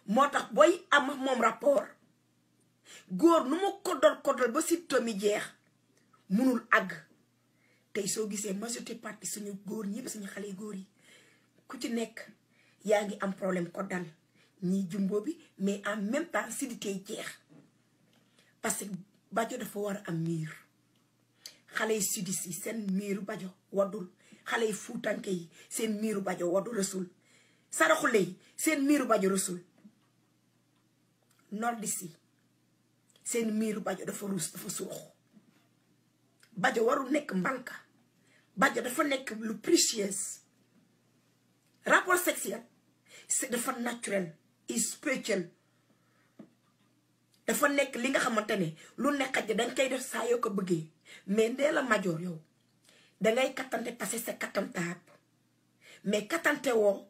moo tax booy am moom rapport góor nu mu koddal ba symptôme yi jeex munul àgg. tey soo gisee majorité partie suñu góor ñi ba suñu xale góor yi ku ci nekk yaa ngi am problème koddal ñii jumbo bi mais en même temps sidité jeex parce que bajo dafa war a am miir. xale yi sudis yi seen miiru bajo waddul, xale yi fuutanke yi seen miiru bajo waddul rësul, saraxule yi seen miiru bajo rësul, nordis yi seen miiru bajo dafa ruus dafa suux. bajo warul nekk mbalka, bajo dafa nekk lu précieux. rapport sexuel c'est dafa naturel et spirituel, dafa nekk li nga xamante ne lu nekk dañ koy def saa yoo ko bëggee. mais Ndella Madior yow dangay kattante parce que c'est kattantaab mais kattante woo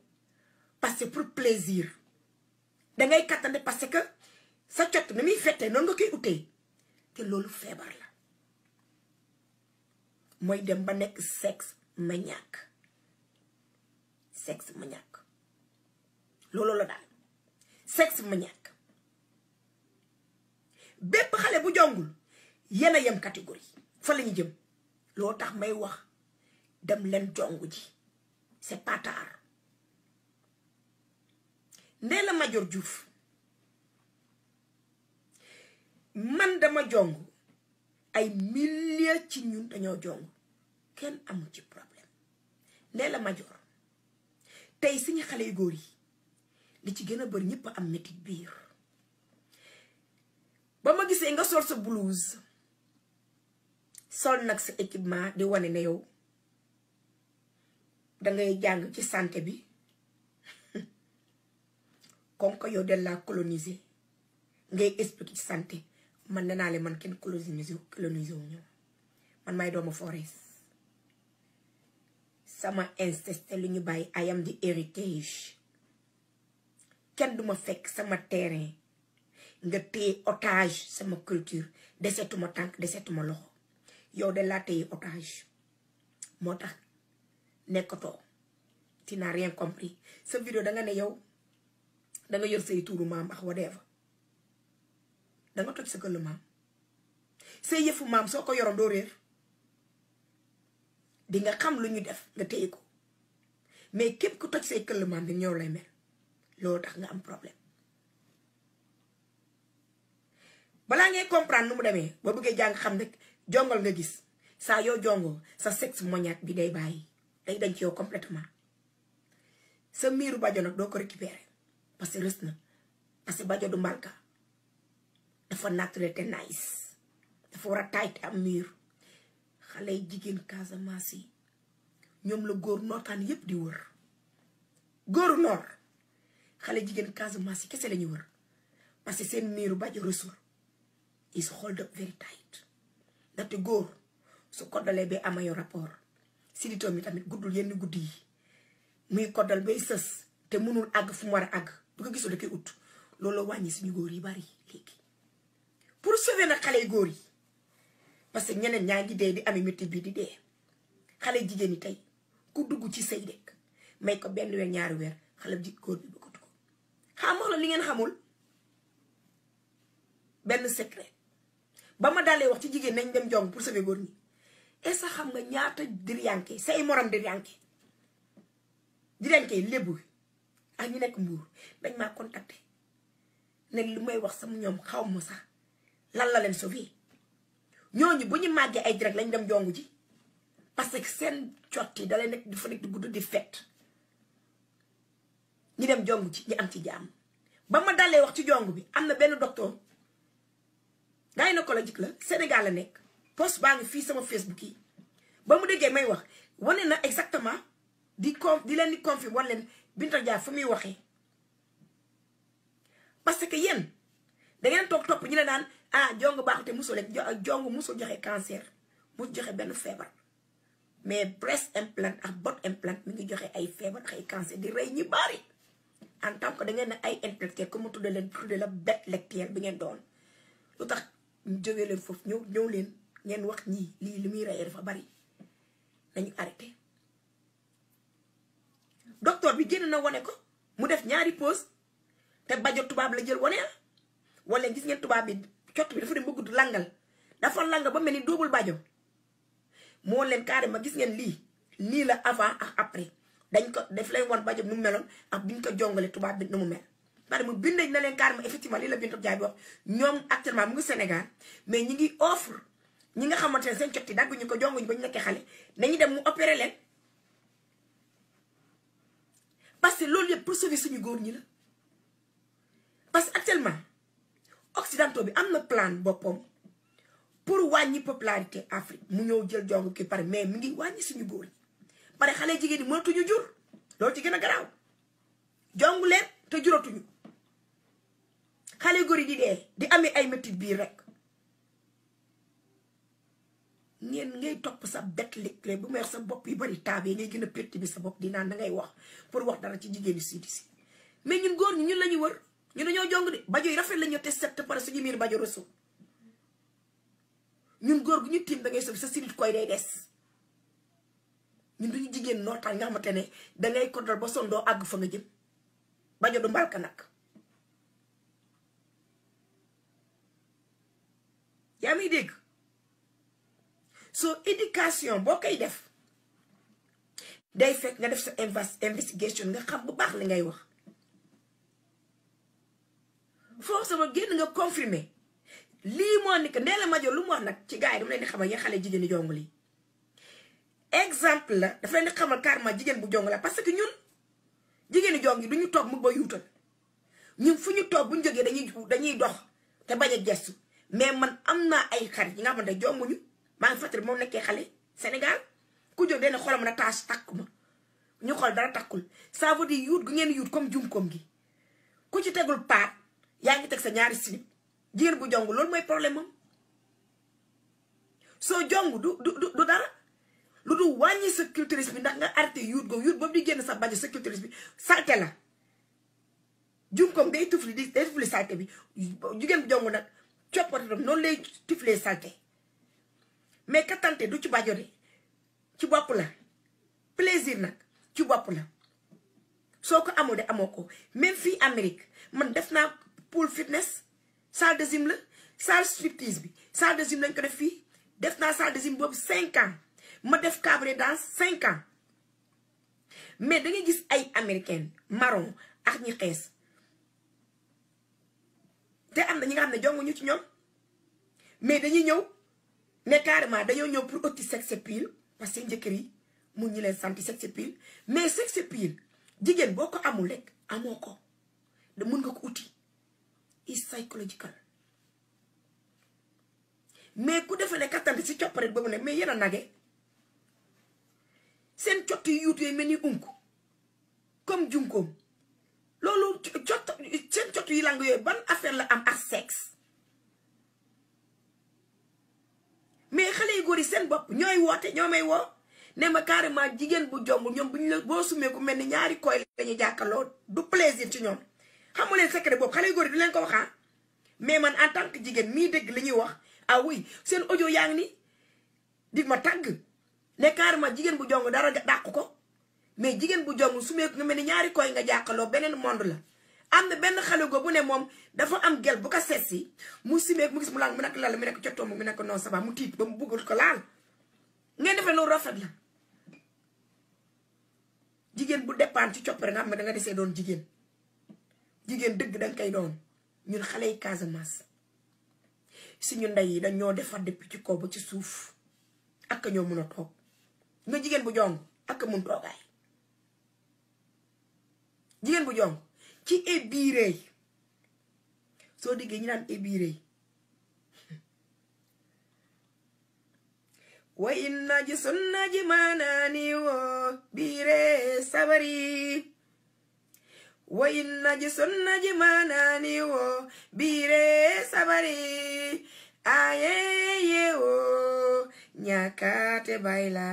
parce que pour plaisir. dangay kattante parce que sa cot ni muy fette noonu nga koy utee te loolu feebar la. mooy dem ba nekk sexe maniaque. sexe maniaque loolu la daal sexe maniaque. bépp xale bu jongul yéen a yem catégorie fa la ñu jëm. loo tax may wax dem leen jongu ji c'est pas tard. Ndella Madior Diouf man dama jongu ay milliers ci ñun dañoo jongu kenn amul ci problème. Ndella Madior tey suñu xale yu góor yi li ci gën a bëri ñëpp am métit biir. ba ma gisee nga sol sa blouse sol nag sa équipement di wane ne yow dangay jàng ci santé bi comme que yow de la coloniser ngay expliquer ci santé. man nee naa leen man kenn coloniser wu ñëw man may doomu forest. sama ancêtre lu ñu bàyyi I am the heritage. kenn duma fekk sama terrain nga téye otage sama culture desetuma tànk desetuma loxo. yow de laa téye otage moo tax nekkatoo tu n'as rien compris. sa vidéo da nga ne yow da nga yor say tuuru maam ak whatever da nga toj sa këll maam. say yëfu maam soo ko yoroon doo réer di nga xam lu ñu def nga téye ko mais képp ku toj say këll maam di ñëw lay mel. loolu tax nga am problème. balaa ngay comprendre nu mu demee ba bëggee jàng xam ne jongal nga gis saa yoo jongoo sa sexe maniaque bi day bàyyi day dañ ci yow complètement. sa miiru bajo nag doo ko récupérer parce que rës na parce que bajo du mbalka dafa naturel te nice dafa war a tight am miir. xale yi jigéen Casamance yi ñoom la góor nootaan yépp di wër. góoru noor xale jigéen Casamance yi kese la ñu wër parce que seen miiru bajo rësul is hold up very tight. ndaxte góor su koddalee ba amayo rapport sidito mi tamit guddul yenn guddi yi muy koddal bay sës te mënul àgg fu mu war a àgg bu ko gisoo da koy ut. loolu wàññi suñu góor yi bari léegi pour sauver nag xale yu góor yi parce que ñeneen ñaa ngi dee di ami métti bi di dee. xale jigéen ñi tey ku dugg ci sëy rek may ko benn weer ñaari weer xale ji góor bi bëggatu ko. xamoo la li ngeen xamul benn secret ba ma dalee wax ci jigéen nañ dem jong pour sauver góor ñi. et ça xam nga ñaata diryanke say morom diryanke lébu ak ñu nekk mbuur dañ maa contacté ne lu may wax sama ñoom xaw ma sax lan la leen sauver. ñooñu bu ñu màggee ay direct lañ dem jongu ji parce que seen cot yi dalay nekk di fa nekk di gudd di fet ñu dem jongu ci ñu am ci jàmm. ba ma dalee wax ci jongu bi am na benn docteur gynécologique la Sénégal la nekk post baa ngi fii sama Facebook yi ba mu déggee may wax wane na exactement di leen di confirmer wan leen Binta Dia fu muy waxee. parce que yéen da ngeen topp ñu ne naan jongu baaxul te musul rek jongu musul joxe cancer musul joxe benn feebar mais breast implant ak bot implant mi ngi joxe ay feebar ak ay cancer di rey ñu bari. en tant que da ngeen ne ay intellectuel comme mu tudde la bête lecture bi ngeen doon lu tax ñu jógee leen foofu ñëw leen ngeen wax ñii lii li muy reyee dafa bari nañu arrêté. docteur bi génn na wane ko mu def ñaari pause te bajo tubaab la jël wane wala gis ngeen tubaab bi cott bi dafa dem ba gudd langal dafa langal ba mel ni double bajo moo leen carrément gis ngeen lii nii la avant ak après dañ ko def leen wan bajo nu mu meloon ak biñ ko jongale tubaab bi nu mu mel pare mu bind na leen carrément effectivement lii la Bintou Ndiaye bi wax ñoom actuellement mu ngi Sénégal mais ñi ngi offre ñi nga xamante ne seen cotti dagguñu ko jonguñu ba ñu nekkee xale nañu dem mu opéré leen parce que loolu yëpp pour sauver suñu góor ñi la parce que actuellement occidentaux bi am na plan boppam pour wàññi popularité Afrique mu ñëw jël jong ki pare mais mi ngi wàññi suñu góor ñi pare xale jigéen ñi mënatuñu jur loolu ci gën a garaaw jong leen te juratuñu xale góor yi di dee di amee ay métit biir rek ngeen ngay topp sa bet léeg-léeg bu may wax sa bopp yu bari taabee ngay gën a perti bi sa bopp di naan da ngay wax pour wax dara ci jigéen ñi siiti si mais ñun góor ñi ñun la ñuy wër ñu dañoo jong de bajo yi rafet la ñu te set pare suñu miir bajo reso ñun góor gu ñu tiim da ngay sof sa sirit koy day des ñun duñu jigéen nootaan nga xamante ne dangay kodal ba son doo àgg fa nga jëm bajo du mbalka nag yaa may dégg soo éducation boo koy def day fekk nga def sa investigation nga xam bu baax li ngay wax foo sama génn nga confirmer lii moo ni que Ndella Madior lu mu wax nag ci gars yi dama leen di xamal ya xale jigéen ñi jong lii exemple la dafa leen di xamal carrément jigéen bu jong la parce que ñun jigéen ñi jong yi du ñu toog mu ba yuutal ñun fu ñu toog bu ñu jógee dañuy dox te bañ a gestu mais man am naa ay xarit yi nga xamante ne jonguñu maa ngi fàttali moom nekkee xale Sénégal ku jóg dana xolam na taas takku ma ñu xool dara takkul ça veut dire yuut gu ngeen yuut comme jumkoom gi ku ci tegul paat yaa ngi teg sa ñaari slip jigéen bu jong loolu mooy problème am soo jong du dara lu du wàññi sa culturiste bi ndax nga arrêté yuut go yuut boobu di génn sa bajo sa culturiste bi salte la jumkoom day tufli salte bi jigéen bu jong nag coppate tam noonu lay tuflee salte mais katante du ci bajo de ci bopp la plaisir nag ci bopp la soo ko amoo de amoo ko même fii Amérique man def naa pool fitness salle de gym la salle striptease bi salle de gym lañ ko def fii def naa salle de gym boobu 5 ans ma def cabaret danse 5 ans mais da ngay gis ay américaine marron ak ñi xees te am na ñi nga xam ne jonguñu ci ñoom mais dañuy ñëw ne carrément dañoo ñëw pour uti sex appeal parce que njëkkër yi mun ñu leen santi sex appeal mais sex appeal jigéen boo ko amul rek amoo ko da mun nga ko uti is psychological mais ku defe ne kattante si copparet boobu ne mais yéen a nage seen cott yu yuut yooyu mel ni unk comme junkoom loolu seen cott yi lang yooyu ban affaire la am ak sexe mais xale yu góor yi seen bopp ñooy woote ñoo may woo ne ma carrément jigéen bu jongul ñoom bu ñu la boo sumee ku mel ni ñaari koy lañuy jàkkaloo du plaisir ci ñoom xamu leen secret boobu xale yu góor yi du leen ko waxaa mais man en tant que jigéen mii dégg li ñuy wax ah oui seen audio yaa ngi ni di ma tàgg ne carrément jigéen bu jong dara dàq ko mais jigéen bu jongul sumee ku mel ni ñaari koy nga jàkkaloo beneen monde la am na benn xale go bu ne moom dafa am gel bu ko seet si mu simeek mu gis mu lang mu nekk lal mu nekk cottoom mu nekk non ça va mu tiit ba mu bëggut ko laal ngeen defee loolu rafet la jigéen bu dépend ci coppare nga xam ne da nga desee doon jigéen dëgg danga koy doon ñun xale yi Casamance suñu ndey yi dañoo defar depuis ci kaw ba ci suuf ak ñoo mun a toog nga jigéen bu jong ak mun toogaay jigéen bu jong ci ébiirey soo diggee ñu naan ébiirey wa inna ji sunna ji maanaani wo biire sabari wa inna ji sunna ji maanaani wo biire sabari ayeye wo ñakaate bayla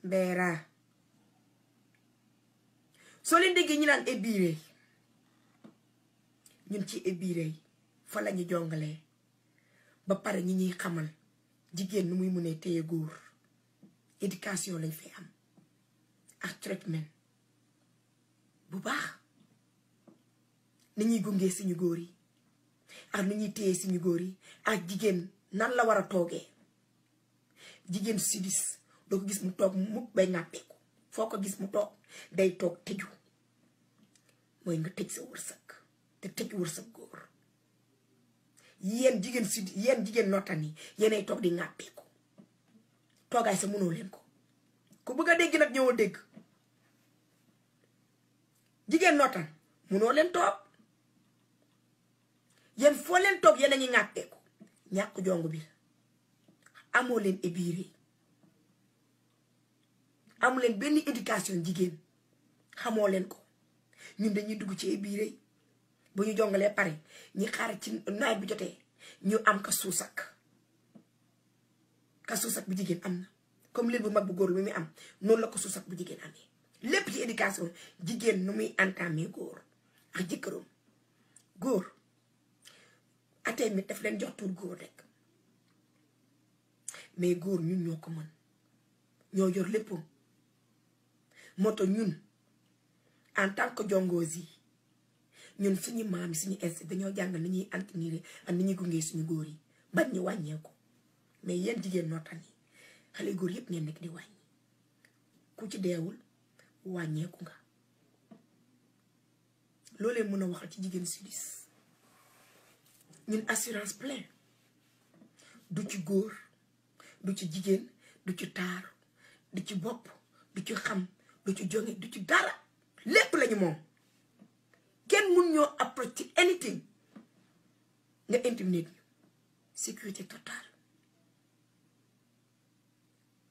beera soo leen déggee ñu naan ébiirey ñun ci ébiirey fa la ñu jongalee ba pare ñi ñuy xamal jigéen nu muy mënee téye góor éducation lañ fi am ak traitement bu baax ni ñuy gungee suñu góor yi ak ni ñuy téye suñu góor yi ak jigéen nan la war a toogee jigéen sudis doo ko gis mu toog mu bay ŋàppeeku foo ko gis mu toog day toog tëju mooy nga tëj sa wërsëg te tëj wërsëg góor yéen jigéen sud yéen jigéen nootan yi yéenay toog di ŋàppeeku toogaay sa mënoo leen ko ku bëgg a dégg nag ñëwoo dégg jigéen nootan mënoo leen toog yéen foo leen toog yéen a ngi ŋàppeeku ñàkk jong bi amoo leen ébiré amu leen benn éducation jigéen xamoo leen ko ñun dañuy dugg ci ébiré bu ñu jongalee pare ñi xaar ci naaj bi jotee ñu am ka suusak bi jigéen am na comme lil bu mag bu góor bi muy am noonu la ko suusak bu jigéen amee lépp ci éducation jigéen nu muy entamé góor ak jëkkëram góor atee mi daf leen jox tur góor rek mais góor ñun ñoo ko mën ñoo yor léppam moo tax ñun en tant que jongoos yi ñun suñu maam yi suñu ins dañoo jàngal ni ñuy entretenir ak ni ñuy gungee suñu góor yi bañ ñu wàññeeku mais yéen jigéen nootan yi xale góor yëpp ngeen nekk di wàññi ku ci deewul wàññeeku nga loolee mën a waxal ci jigéen sudis ñun assurance plein du ci góor du ci jigéen du ci taaru du ci bopp du ci xam du ci jonge du ci dara lépp lañu moom kenn mun ñoo approche ci anything nga intimidate ñu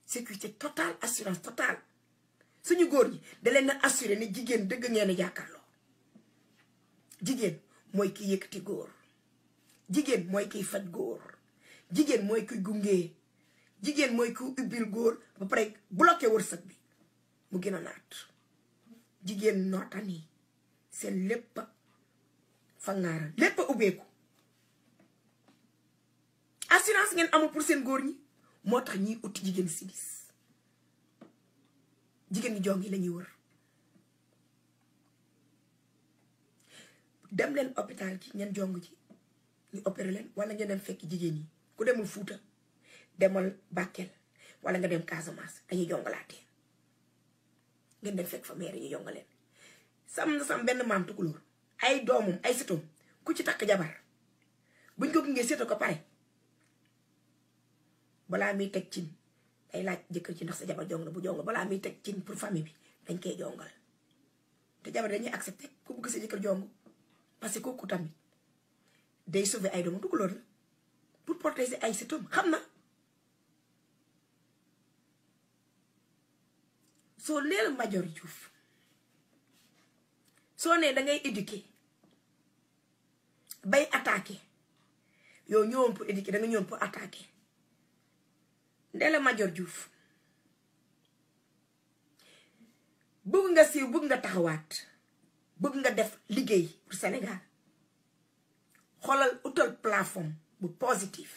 sécurité totale assurance totale suñu góor ñi da leen na assuré ne jigéen dëgg ngeen a jàkkaarloo jigéen mooy ki yëkkati góor jigéen mooy kiy faj góor jigéen mooy kiy gungee jigéen mooy kiy ubbil góor ba pare bloqué wërsëg bi mu gën a naat jigéen nootan yi seen lépp fa ngaara lépp a ubbeeku assurance ngeen amul pour seen góor ñi moo tax ñiy uti jigéen sudis jigéen ñi jong yi la ñuy wër dem leen hôpital gi ngeen jong ji ñu opéré leen wala ngeen dem fekk jigéen ñi ku demul Fuuta demal Bakel wala nga dem Casamance dañuy jongalaatee ngeen dem fekk fa mère ñu jongaleen sam benn maam tukulóor ay doomum ay sëtam ku ci takk jabar buñ ko gungee seeto ko pare balaa muy teg cin day laaj jëkkër ci ndax sa jabar jong na bu jong balaa muy teg cin pour famille bi dañ koy jongal te jabar dañuy accepté ku bëgg sa jëkkër jong parce que kooku tamit day sauver ay doomam tukulóor la pour protéger ay sëtam xam na soo neel Madior Diouf soo nee dangay éduquer bay attaquer yow ñëwoon pour éduquer danga ñëwoon pour attaquer Ndella Madior Diouf bëgg nga siiw bëgg nga taxawaat bëgg nga def liggéey pour Sénégal xoolal utal plateforme bu positif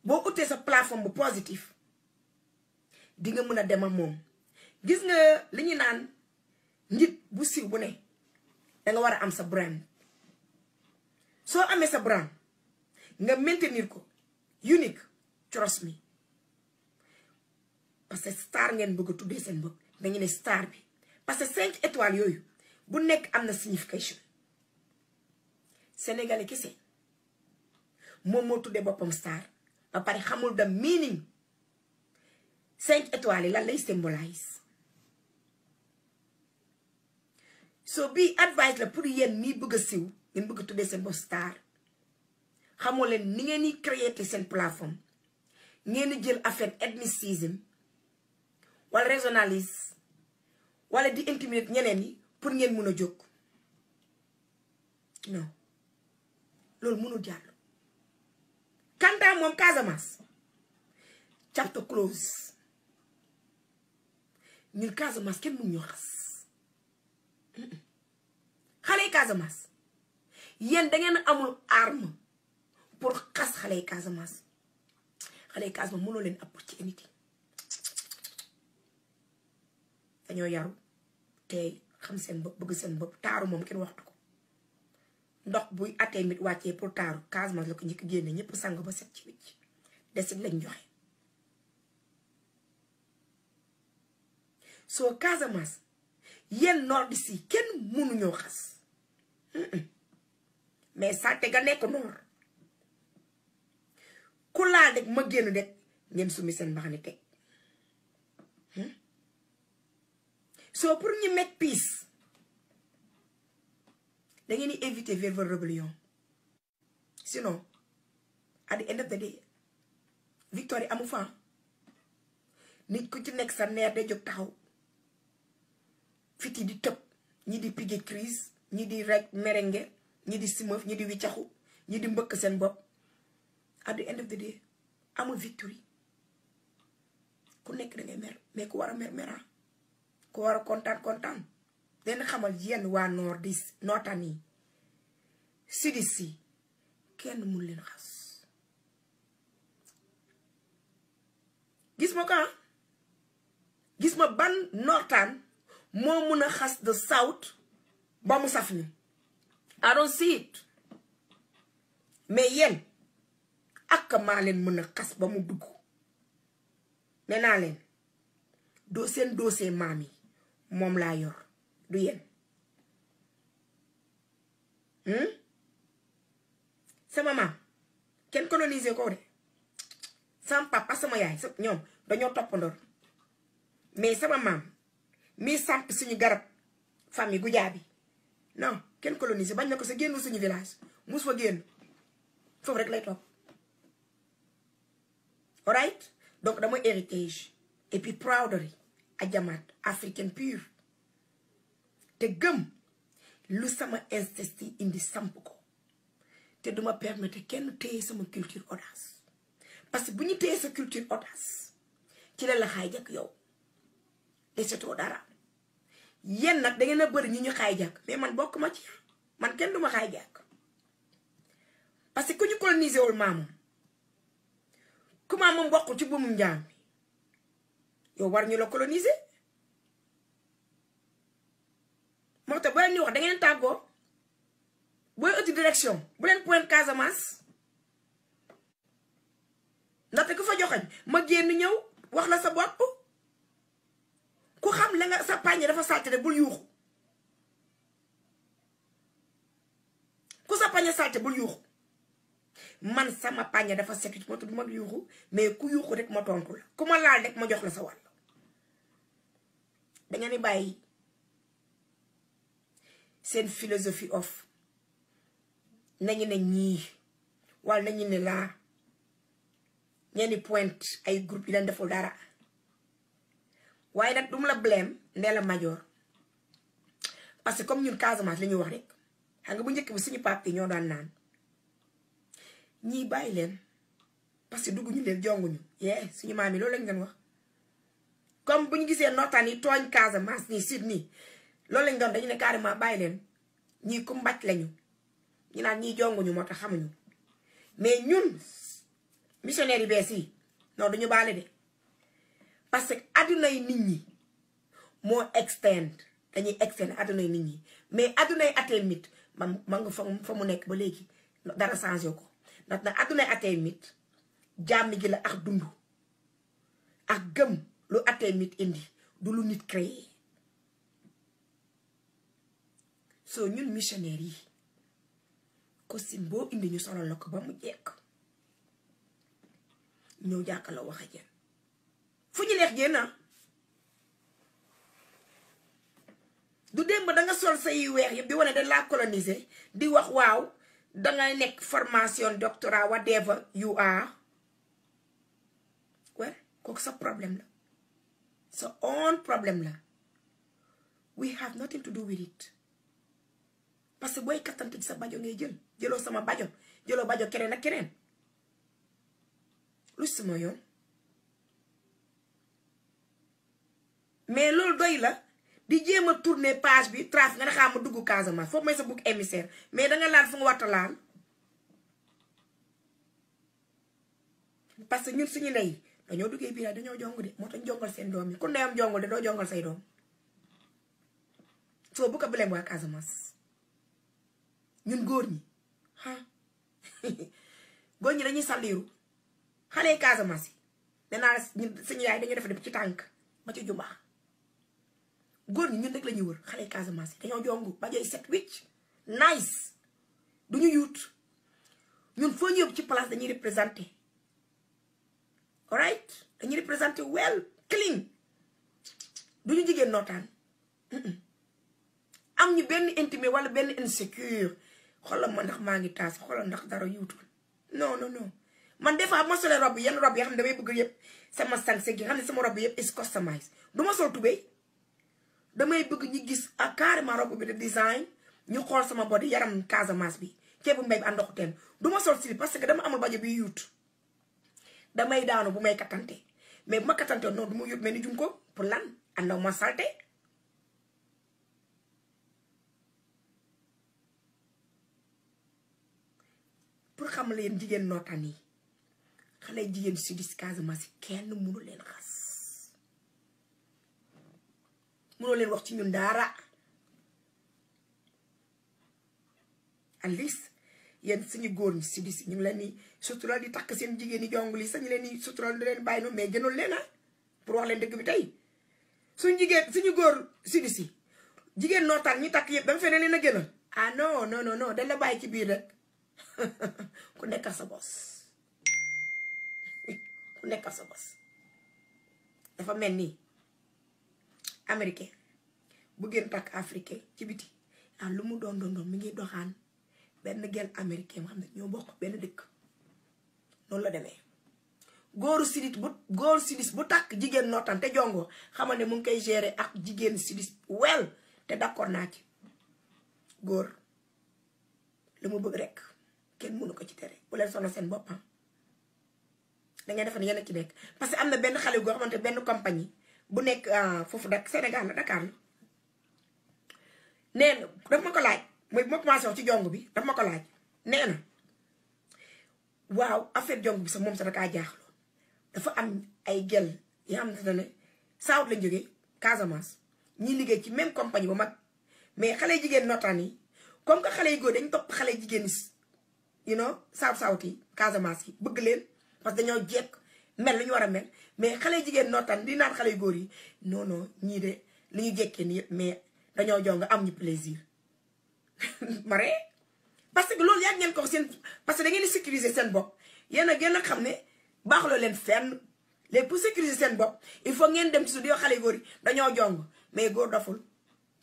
boo utee sa plateforme bu positif di nga mën a dem ak moom gis nga li ñu naan nit bu siiw bu ne danga war a am sa brand soo amee sa brand nga maintenir ko unique trust me parce que star ngeen bëgg a tuddee seen bopp dañu ne star bi parce que 5 étoiles yooyu bu nekk am na signification sénégalais kese moom moo tuddee boppam star ba pare xamul the meaning 5 étoiles yi lan lay symbolise so bii advice la pour yéen nii bëgg a siw ngeen bëgg a tuddee seen bopp star xamoo leen ni ngeen di créer seen plateforme ngeen di jël affaire ethnicisme wala régionalisme wala di intimider ñeneen yi pour ngeen mun a jóg non loolu mënul jàll. Kanta moom Casamance chapter close ñun Casamance kenn mun ñoo xas xale yi Casamance yéen da ngeen amul arme pour xas xale yi Casamance xale yi Casamance mënoo leen apport ci nit yi dañoo yaru tey xam seen bopp bëgg seen bopp taaru moom kenn waxtu ko ndox buy atee mit wàccee pour taaru Casamance la ko njëkk génne ñëpp sang ba set ci wicc desit lañ joxe soo Casamance yéen nordis yi kenn mënuñoo xas mais salte ga nekk noor ku laal rek ma génn rek ngeen sumi seen mbaxane teg soo pour ñu make peace da ngeen di éviter vers rébellion sinon at the end of the day victoire amu fa nit ku ci nekk sa neer day jóg taxaw fiti di tëb ñi di pige crise ñi di rek merengue ñi di simëf ñi di wiccaxu ñi di mbëkk seen bopp at the end of the day amul victoire ku nekk da ngay mer mais ku war a mer mera ku war a kontaan den xamal yenn waa noor di nootaan yi sidis si kenn mun leen xas gis ma ko gis ma ban nootaan moo mun a xas the south ba mu saf ñu I don't see it mais yéen ak maa leen mën a xas ba mu dugg nee naa leen seen dossier maam yi moom laa yor du yéen sama maam kenn colonisé ko de sama papa sama yaay ñoom dañoo toppandoor mais sama maam mi samp suñu garab famille gujaa bi non kenn colonisé bañ na ko sa génn suñu village mus fa génn foofu rek lay topp alright donc dama héritage et puis proudery ajamaat africaine pure te gëm lu sama ancestry indi samp ko te duma permettre kenn téye sama culture audace parce que bu ñu téye sa culture audace ci la xaay jak yow desetoo dara yéen nag da ngeen a bëri ñi ñu xaay jak mais man bokk ma ci man kenn duma xaay jak parce que ku ñu colonisé wul maamam ku maamam bokkul ci buumum njaam bi yow war ñu la coloniser moo tax bu leen ñu wax da ngeen tàggoo booy ëtti direction bu leen point Casamance ndaxte ku fa joxañ ma génn ñëw wax la sa bopp ku xam la nga sa pàññe dafa salte bul yuuxu ku sa pàññe salte bul yuuxu man sama pàññe dafa setu moo tax du ma yuuxu mais ku yuuxu rek ma tontu la ku ma laal rek ma jox la sa wàll da ngeen di bàyyi seen philosophie of nañu ne ñii wala nañu ne laa ñeeni point ay groupe yi leen deful dara waaye nag duma la blème Ndella Madior parce que comme ñun Casamance li ñuy wax rek xam nga bu njëkk bi suñu pape yi ñoo daan naan ñii bàyyi leen parce que dugguñu leen jonguñu suñu maam yi loolu lañ doon wax comme bu ñu gisee nootaan yi tooñ Casamance nii sud nii loolu lañ doon dañu ne carrément bàyyi leen ñii ku mbàcc lañu ñu naan ñii jonguñu moo tax xamuñu mais ñun missionnaire yi bees yi non duñu baale de parce que addunay nit ñi moo extend dañuy extend addunay nit ñi mais addunay atee mit ma nga fa mu nekk ba léegi dara changé ko ndax nag addunay atee mit jàmm gi la ak dund ak gëm lu atee mit indi du lu nit créé soo ñun missionnaire yi costume boo indi ñu solal la ko ba mu jekk ñëw jàkkaloo wax a jën fu ñu leex génn du démb da nga sol say weex yëpp di wane dañ laa coloniser di wax waaw dangay nekk formation doctorat whatever you are well kooku sa problème la sa own problème la we have nothing to do with it parce que booy kattante ci sa bajo ngay jëloo sama bajo jëloo bajo keneen ak keneen lu sama yoon mais loolu doy la di jéem a tourner page bi trafic nga ne xam ma dugg Casamance foofu may sa bouc émissaire mais danga laal fu nga warta laal parce que ñun suñu ndey dañoo duggee biir dañoo jong de moo tax jongal seen doom yi ku ndeyam jongul de doo jongal say doom soo bu ko blame waa Casamance ñun góor ñi góor ñi dañuy sàlliiru xale Casamance yi danaa ñun suñu yaay dañuy def ci tànk ba ci jumbaax góor ñi ñun rek la ñuy wër xale Casamance yi dañoo jongu ba joy set wicc nice duñu yuut ñun foo ñu yóbbu ci place dañuy représenté alright dañuy représenté well clean duñu jigéen nootaan am ñu benn intimé wala benn insécure xoolal ma ndax maa ngi taas xoolal ndax dara yuutul non non non man des fois ma solee rob yenn rob yoo xam ne damay bëgg yëpp sama sanse gi xam ne sama rob yëpp is customized du ma sol tubéy damay bëgg ñu gis ak carrément rob bi de design ñu xool sama body yaram Casamance bi ceebu mbay bi àndoxu teen du ma sol slip parce que dama amul bajo bi yuut damay daanu bu may kattante mais bu ma kattante noonu du ma yuut mel ni jum ko pour lan àndaw ma salte pour xam leen jigéen nootaan yi xale jigéen si dis Casamance kenn mënu leen xas mënoo leen wax ci ñun dara at least yéen suñu góor ñi si dis ñu ngi leen di sutural di takk seen jigéen yi jongul yi sax ñu leen di sutural di leen bàyyi noonu mais gënul leen pour wax leen dëgg bi tey suñu góor si dis yi jigéen nootaan ñi takk yëpp da nga fee ne leen a gënal ah non non non non dañ la bàyyi ci biir rek ku nekkal sa bos ku nekkal sa bos dafa mel ni américain bu gën takk africain ci biti ah lu mu doon mi ngi doxaan benn gel américain xam ne ñoo bokk benn dëkk noonu la demee góoru sidis bu takk jigéen nootaan te jongo xamal ne mu ngi koy gérer ak jigéen sidis wel te d'accord naa ci góor lu mu bëgg rek kenn mënu ko ci tere bu leen sonal seen bopp da ngay defe ne yéen ci nekk parce que am na benn xale goo xamante benn compagnie bu nekk foofu dak Sénégal la Dakar la nee na daf ma ko laaj mooy bu ma commencé wax ci jong bi daf ma ko laaj nee na waaw affaire jong bi sax moom sax dakaa jaaxloon dafa am ay gel yoo xamante ne South lañ jógee Casamance ñi liggéey ci même compagnie bu mag mais xale jigéen nootaan yi comme que xale yi góor dañ topp xale jigéen you know South yi Casamance yi bëgg leen parce que dañoo jekk mel lu ñu war a mel mais xale jigéen nootaan di naan xale yu góor yi non non ñii de li ñu jekkee nii yëpp mais dañoo jong am ñu plaisir mare parce que loolu yàgg ngeen ko seen parce que da ngeen di sécuriser seen bopp yéen a gën a xam ne baaxuloo leen fenn léegi pour sécuriser seen bopp il faut ngeen dem ci su di xale yu góor yi dañoo jong mais góor doful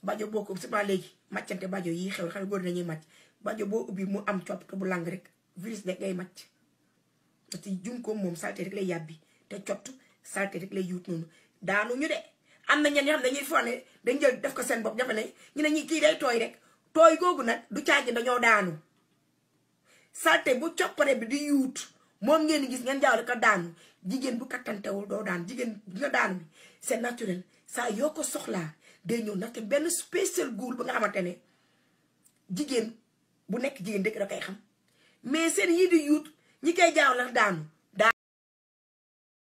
bajo boo ko seulement léegi màccante bajo yi xew xale góor dañuy màcc bajo boo ubbi mu am copp bu lang rek virus rek ngay màcc parce que jum ko moom salté rek lay yàbbi te cott salté rek lay yuut noonu daanu ñu de am na ñenn ñoo xam dañuy fone dañ jël def ko seen bopp jafe ne ñu ne ñi kii day tooy rek tooy googu nag du caagi dañoo daanu salté bu coppare bi di yuut moom ngeen di gis ngeen jaawle ko daanu jigéen bu kattantewul doo daan jigéen nga daanu bi c'est naturel saa yoo ko soxlaa day ñëw ndaxte benn spécial goul ba nga xamante ne jigéen bu nekk jigéen dëkk da koy xam mais seen yii di yuut ñi koy jaaw la daanu